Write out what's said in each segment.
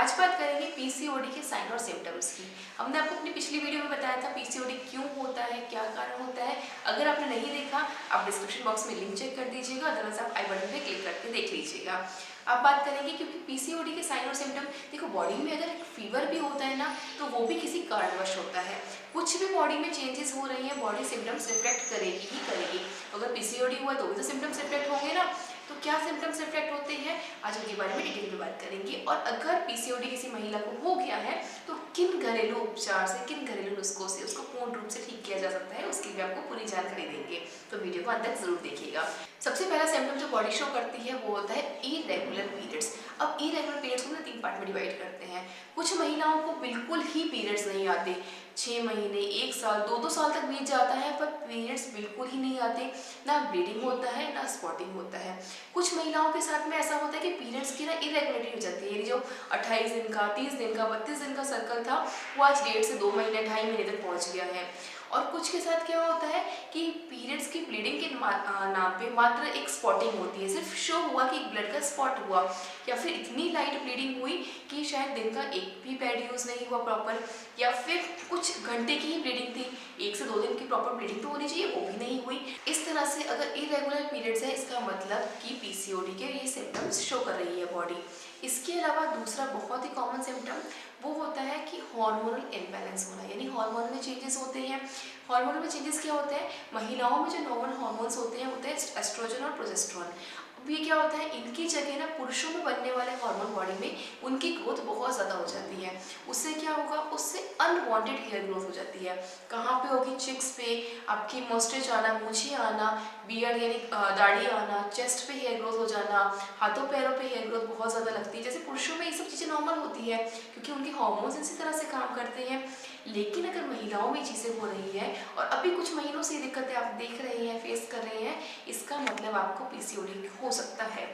आज बात करेंगे पीसीओडी के साइन और सिम्टम्स की। हमने आपको अपनी पिछली वीडियो में बताया था पीसीओडी क्यों होता है, क्या कारण होता है। अगर आपने नहीं देखा, आप डिस्क्रिप्शन बॉक्स में लिंक चेक कर दीजिएगा, अदरवाइज आप आई बटन पे क्लिक करके देख लीजिएगा। अब बात करेंगे क्योंकि पीसीओडी के साइन और सिम्टम, देखो बॉडी में अगर फीवर भी होता है ना, तो वो भी किसी कारणवश होता है। कुछ भी बॉडी में चेंजेस हो रही हैं, बॉडी सिम्टम्स रिफ्लेक्ट करेगी ही करेगी। अगर पीसीओडी हुआ तो भी तो सिम्टम्स रिफ्लेक्ट होंगे ना। तो क्या सिम्टम्स रिफ्लेक्ट होते हैं, आज उनके बारे में डिटेल में बात करेंगे। और अगर पीसीओडी किसी महिला को हो गया है तो किन घरेलू उपचार से, किन घरेलू नुस्खों से उसको पूर्ण रूप से ठीक किया जा सकता है, उसकी भी आपको पूरी जानकारी देंगे। तो वीडियो को अंत तक जरूर देखिएगा। सबसे पहला सिम्टम जो बॉडी शो करती है वो होता है इरेगुलर पीरियड्स। अब इरेगुलर पीरियड्स को ना 3 पार्ट में डिवाइड करते हैं। कुछ महिलाओं को बिल्कुल ही पीरियड्स नहीं आते, 6 महीने, 1 साल, 2-2 साल तक बीत जाता है पर पीरियड्स बिल्कुल ही नहीं आते, ना ब्लीडिंग होता है ना स्पॉटिंग होता है। कुछ महिलाओं के साथ में ऐसा होता है कि पीरियड्स की ना इरेगुलरिटी हो जाती है। ये जो 28 दिन का, 30 दिन का, 32 दिन का सर्कल था वो आज 1.5 से 2 महीने, 2.5 महीने तक पहुंच गया है। और कुछ के साथ क्या होता है कि पीरियड्स की ब्लीडिंग के नाम पे मात्र एक स्पॉटिंग होती है, सिर्फ शो हुआ कि ब्लड का स्पॉट हुआ, या फिर इतनी लाइट ब्लीडिंग हुई कि शायद दिन का एक भी पैड यूज नहीं हुआ प्रॉपर, या फिर कुछ घंटे की ही ब्लीडिंग थी, 1 से 2 दिन की प्रॉपर ब्लीडिंग तो होनी चाहिए, वो भी नहीं हुई। इस तरह से अगर इरेगुलर पीरियड्स है, इसका मतलब कि पीसीओडी के ये सिम्टम्स शो कर रही है बॉडी। इसके अलावा दूसरा बहुत ही कॉमन सिम्टम वो होता है कि हार्मोनल इम्बैलेंस होना, यानी हार्मोन में चेंजेस होते हैं। हार्मोन में चेंजेस क्या होते हैं, महिलाओं में जो नॉर्मल हार्मोन्स होते हैं एस्ट्रोजन और प्रोजेस्टेरोन। अब ये क्या होता है, इनकी जगह ना पुरुषों में बनने वाले हार्मोन बॉडी में उनकी ग्रोथ बहुत ज़्यादा हो जाती है। उससे क्या होगा, उससे अनवांटेड हेयर ग्रोथ हो जाती है। कहाँ पे होगी, चिक्स पे, आपकी मस्टेच आना, मूछें आना, बियर्ड यानी दाढ़ी आना, चेस्ट पे हेयर ग्रोथ हो जाना, हाथों पैरों पे हेयर ग्रोथ बहुत ज़्यादा लगती है। जैसे पुरुषों में ये सब चीज़ें नॉर्मल होती है क्योंकि उनके हार्मोन्स इसी तरह से काम करते हैं। लेकिन अगर महिलाओं में चीज़ें हो रही है और अभी कुछ महीनों से ये दिक्कतें आप देख रहे हैं, फेस कर रहे हैं, इसका मतलब आपको पीसीओडी हो सकता है।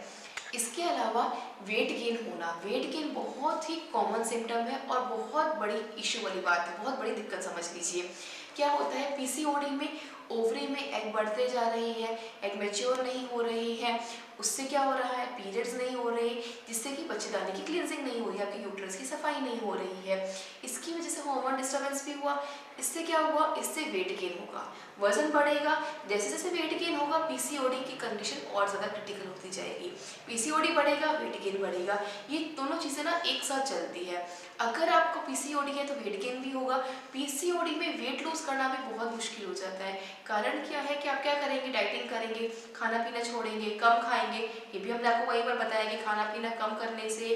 इसके अलावा वेट गेन होना, वेट गेन बहुत ही कॉमन सिम्टम है और बहुत बड़ी इशू वाली बात है, बहुत बड़ी दिक्कत समझ लीजिए। क्या होता है पीसीओडी में, ओवरी में एग बढ़ते जा रही है, एग मैच्योर नहीं हो रही है, उससे क्या हो रहा है, पीरियड्स नहीं हो रहे, जिससे कि बच्चेदानी की क्लींजिंग नहीं हो रही, आपकी यूट्रस की सफाई नहीं हो रही है। इसकी वजह से हार्मोन डिस्टर्बेंस भी हुआ। इससे क्या हुआ, इससे वेट गेन होगा, वजन बढ़ेगा। जैसे जैसे वेट गेन होगा पीसीओडी की कंडीशन और ज़्यादा क्रिटिकल होती जाएगी। पीसीओडी बढ़ेगा, वेट गेन बढ़ेगा, ये दोनों चीज़ें ना एक साथ चलती है। अगर आपको पीसीओडी है तो वेट गेन भी होगा। पीसीओडी में वेट लूज करना भी बहुत मुश्किल हो जाता है। कारण क्या है कि आप क्या करेंगे, डाइटिंग करेंगे, खाना पीना छोड़ेंगे, कम खाएंगे। ये भी हमने आपको कई बार बताया कि खाना पीना कम करने से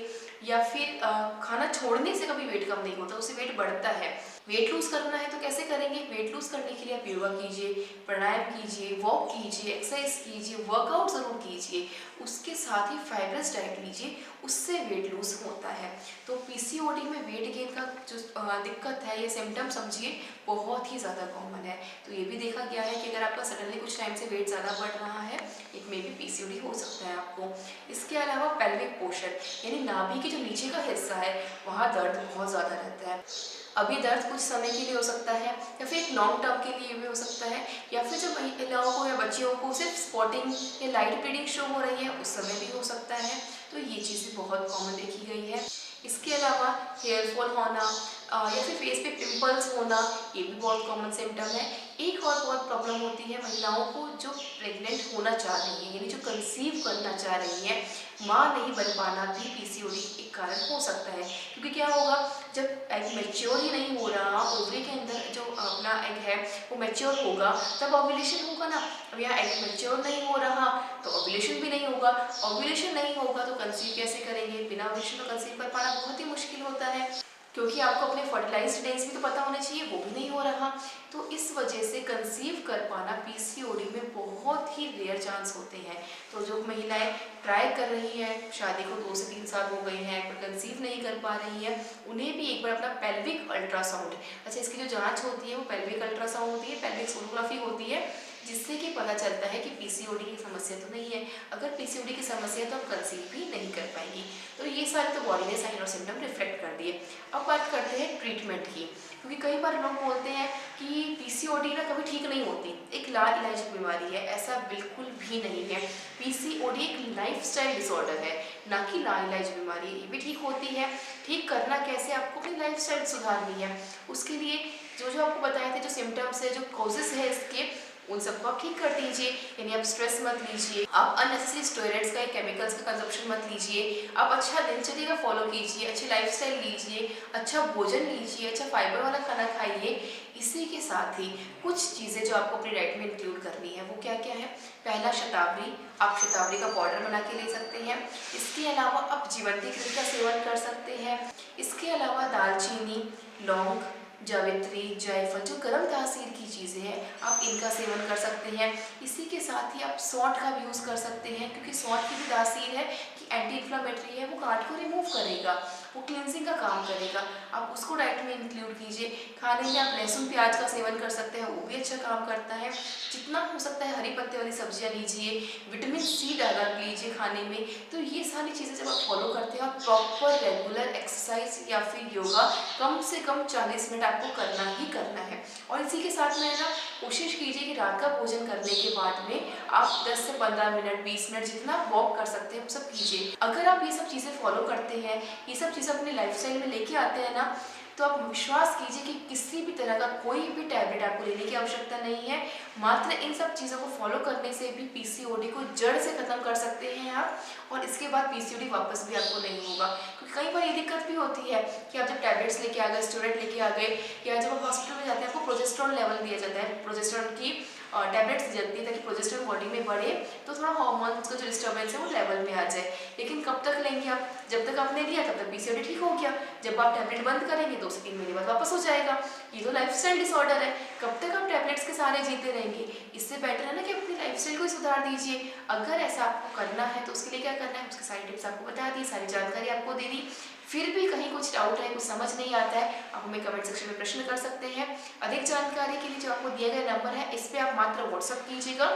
या फिर खाना छोड़ने से कभी वेट कम नहीं होता, उससे वेट बढ़ता है। वेट लूज करना है तो कैसे करेंगे, वेट लूज करने के लिए आप योगा कीजिए, प्राणायाम कीजिए, वॉक कीजिए, एक्सरसाइज कीजिए, वर्कआउट ज़रूर कीजिए, उसके साथ ही फाइबरस डाइट लीजिए, उससे वेट लूज होता है। तो पीसीओडी में वेट गेन का जो दिक्कत है, ये सिम्टम समझिए बहुत ही ज़्यादा कॉमन है। तो ये भी देखा गया है कि अगर आपका सडनली कुछ टाइम से वेट ज़्यादा बढ़ रहा है, इट में भी पीसीओडी हो सकता है आपको। इसके अलावा पेल्विक पोर्शन यानी नाभि के जो नीचे का हिस्सा है वहाँ दर्द बहुत ज़्यादा रहता है। अभी दर्द कुछ समय के लिए हो सकता है या फिर एक लॉन्ग टर्म के लिए भी हो सकता है, या फिर जब महिलाओं को या बच्चियों को सिर्फ स्पॉटिंग या लाइट ब्लीडिंग शो हो रही है उस समय भी हो सकता है। तो ये चीज़ें बहुत कॉमन देखी गई है। इसके अलावा हेयर फॉल होना या फिर फेस पे पिंपल्स होना, ये भी बहुत कॉमन सिम्टम है। एक और बहुत प्रॉब्लम होती है महिलाओं को जो प्रेग्नेंट होना चाह रही है, यानी जो कंसीव करना चाह रही है, माँ नहीं बन पाना भी पीसीओडी एक कारण हो सकता है। क्योंकि क्या होगा, जब एग मैच्योर ही नहीं हो रहा, ओवरी के अंदर जो अपना एग है वो मैच्योर होगा तब ओव्यूलेशन होगा ना। अब यहाँ एग मैच्योर नहीं हो रहा तो ओव्यूलेशन भी नहीं होगा, ओव्यूलेशन नहीं होगा तो कंसीव कैसे करेंगे, बिना ओव्यूलेशन को कंसीव कर पाना बहुत ही मुश्किल होता है। क्योंकि आपको अपने फर्टिलाइज्ड डेज भी तो पता होने चाहिए, वो भी नहीं हो रहा। तो इस वजह से कंसीव कर पाना पीसीओडी में बहुत ही रेयर चांस होते हैं। तो जो महिलाएं ट्राई कर रही हैं, शादी को 2 से 3 साल हो गए हैं पर कंसीव नहीं कर पा रही है, उन्हें भी एक बार अपना पेल्विक अल्ट्रासाउंड, अच्छा इसकी जो जांच होती है वो पेल्विक अल्ट्रासाउंड होती है, पेल्विक सोनोग्राफी होती है, जिससे कि पता चलता है कि पीसीओडी की समस्या तो नहीं है। अगर पीसीओडी की समस्या है तो आप कंसीव भी नहीं कर पाएंगी। तो ये सारे तो बॉडी ने साइन और सिम्टम रिफ्लेक्ट कर दिए। अब बात करते हैं ट्रीटमेंट की, क्योंकि कई बार लोग बोलते हैं कि पीसीओडी ना कभी ठीक नहीं होती, एक लाइलाज बीमारी है। ऐसा बिल्कुल भी नहीं है। पीसीओडी एक लाइफस्टाइल डिसऑर्डर है, ना कि लाइलाज बीमारी। ये भी ठीक होती है, ठीक करना कैसे, आपको अपनी लाइफस्टाइल सुधारनी है। उसके लिए जो जो आपको बताए थे, जो सिम्टम्स है, जो कॉजेस है इसके, उन सबको आप ठीक कर दीजिए। यानी आप स्ट्रेस मत लीजिए, आप अननेसेसरी स्टेरॉइड्स का, केमिकल्स का कंजप्शन मत लीजिए, आप अच्छा दिनचर्या का फॉलो कीजिए, अच्छी लाइफस्टाइल लीजिए, अच्छा भोजन लीजिए, अच्छा फाइबर वाला खाना खाइए। इसी के साथ ही कुछ चीज़ें जो आपको अपनी डाइट में इंक्लूड करनी है, वो क्या क्या है। पहला, शतावरी। आप शतावरी का पाउडर बना के ले सकते हैं। इसके अलावा आप जीवंती कृत का सेवन कर सकते हैं। इसके अलावा दालचीनी, लौंग, जावित्री, जायफल, जो गर्म तासीर की चीज़ें हैं, आप इनका सेवन कर सकते हैं। इसी के साथ ही आप सौंठ का भी यूज़ कर सकते हैं, क्योंकि सौंठ की भी तासीर है कि एंटी इन्फ्लामेटरी है, वो गांठ को रिमूव करेगा, वो क्लिनजिंग का काम करेगा। आप उसको डाइट में इंक्लूड कीजिए। खाने में आप लहसुन प्याज का सेवन कर सकते हैं, वो भी अच्छा काम करता है। जितना हो सकता है हरी पत्ते वाली सब्जियां लीजिए, विटामिन सी डाला लीजिए खाने में। तो ये सारी चीज़ें जब आप फॉलो करते हैं, और प्रॉपर रेगुलर एक्सरसाइज या फिर योगा कम से कम 40 मिनट आपको करना ही करना है। और इसी के साथ में ना कोशिश कीजिए कि रात का भोजन करने के बाद में आप 10 से 15 मिनट, 20 मिनट जितना वॉक कर सकते हैं वो सब कीजिए। अगर आप ये सब चीज़ें फॉलो करते हैं, ये सब चीज़ें अपनी लाइफस्टाइल में लेके आते हैं ना, तो आप विश्वास कीजिए कि किसी भी तरह का कोई भी टैबलेट आपको लेने की आवश्यकता नहीं है। मात्र इन सब चीज़ों को फॉलो करने से भी पीसीओडी को जड़ से खत्म कर सकते हैं आप, और इसके बाद पीसीओडी वापस भी आपको नहीं होगा। क्योंकि कई बार ये दिक्कत भी होती है कि आप जब टैबलेट्स लेके आ गए, स्टेरॉइड लेके आ गए, या जब आप हॉस्पिटल में जाते हैं, आपको प्रोजेस्टेरॉन लेवल दिया जाता है, प्रोजेस्टेरॉन की टैबलेट्स दी जाती है ताकि प्रोजेस्टेरॉन बॉडी में बढ़े, तो थोड़ा हार्मोन्स का जो डिस्टर्बेंस है वो लेवल में आ जाए। लेकिन कब तक लेंगे आप? जब तक आपने लिया तब तक पीसीओडी ठीक हो गया। जब आप टैबलेट बंद करेंगे 2 से 3 महीने बाद वापस हो जाएगा। ये तो लाइफस्टाइल डिसऑर्डर है। कब तक आप टैबलेट्स के सहारे जीते रहेंगे? इससे बेटर है ना कि अपनी लाइफस्टाइल को सुधार दीजिए। अगर ऐसा आपको करना है तो उसके लिए क्या करना है, उसके सारी टिप्स आपको बता दी, सारी जानकारी आपको दे दी। फिर भी कहीं कुछ डाउट है, कुछ समझ नहीं आता है, आप हमें कमेंट सेक्शन में प्रश्न कर सकते हैं। अधिक जानकारी के लिए जो आपको दिया गया नंबर है, इस पे आप मात्र व्हाट्सअप कीजिएगा।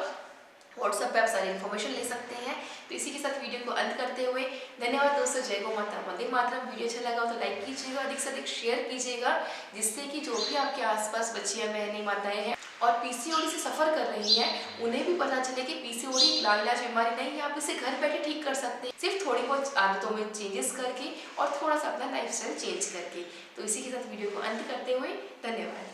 व्हाट्सएप पे आप सारी इन्फॉर्मेशन ले सकते हैं। तो इसी के साथ वीडियो को अंत करते हुए धन्यवाद दोस्तों। जय गौ माता, वंदे मातरम। वीडियो अच्छा लगा तो लाइक कीजिएगा, अधिक से अधिक शेयर कीजिएगा, जिससे कि जो भी आपके आसपास बच्चियां, बहनें, माताएं हैं और पीसीओडी से सफर कर रही हैं, उन्हें भी पता चले कि पीसीओडी लाइलाज बीमारी नहीं है, आप इसे घर बैठे ठीक कर सकते हैं, सिर्फ थोड़ी बहुत आदतों में चेंजेस करके और थोड़ा सा अपना लाइफस्टाइल चेंज करके। तो इसी के साथ वीडियो को अंत करते हुए धन्यवाद।